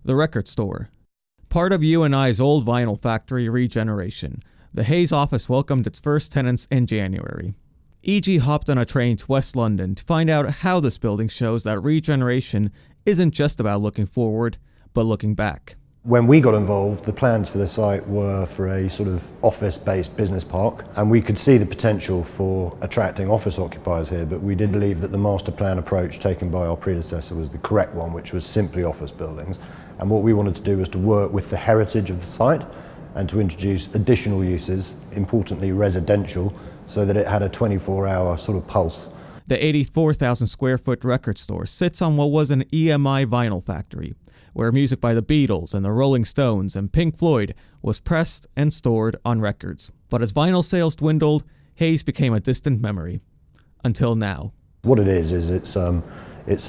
the record store. Part of U+I's old vinyl factory regeneration, the Hayes office welcomed its first tenants in January. E.G. hopped on a train to West London to find out how this building shows that regeneration isn't just about looking forward, but looking back. When we got involved, the plans for the site were for a sort of office-based business park, and we could see the potential for attracting office occupiers here, but we did believe that the master plan approach taken by our predecessor was the correct one, which was simply office buildings. And what we wanted to do was to work with the heritage of the site and to introduce additional uses, importantly residential, so that it had a 24-hour sort of pulse. The 84,000 square foot record store sits on what was an EMI vinyl factory, where music by the Beatles and the Rolling Stones and Pink Floyd was pressed and stored on records. But as vinyl sales dwindled, Hayes became a distant memory. Until now. What it is it's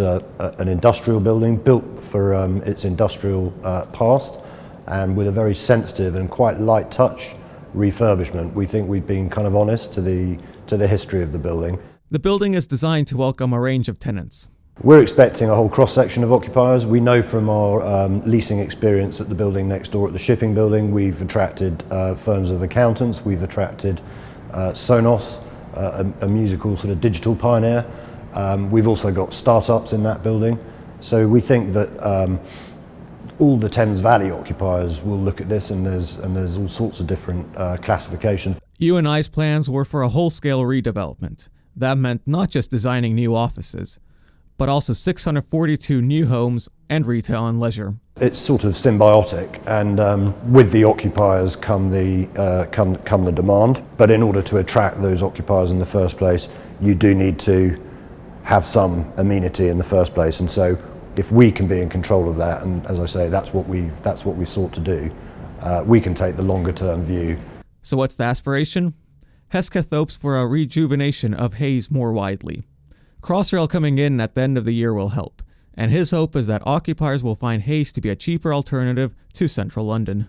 an industrial building built for its industrial past, and with a very sensitive and quite light touch refurbishment. We think we've been kind of honest to the history of the building. The building is designed to welcome a range of tenants. We're expecting a whole cross-section of occupiers. We know from our leasing experience at the building next door at the shipping building, we've attracted firms of accountants, we've attracted Sonos, a musical sort of digital pioneer. We've also got startups in that building. So we think that all the Thames Valley occupiers will look at this, and there's all sorts of different classifications. U+I's plans were for a whole-scale redevelopment. That meant not just designing new offices, but also 642 new homes and retail and leisure. It's sort of symbiotic, and with the occupiers come the demand. But in order to attract those occupiers in the first place, you do need to have some amenity in the first place. And so, if we can be in control of that, and as I say, that's what we sought to do, we can take the longer-term view. So what's the aspiration? Hesketh hopes for a rejuvenation of Hayes more widely. Crossrail coming in at the end of the year will help, and his hope is that occupiers will find Hayes to be a cheaper alternative to central London.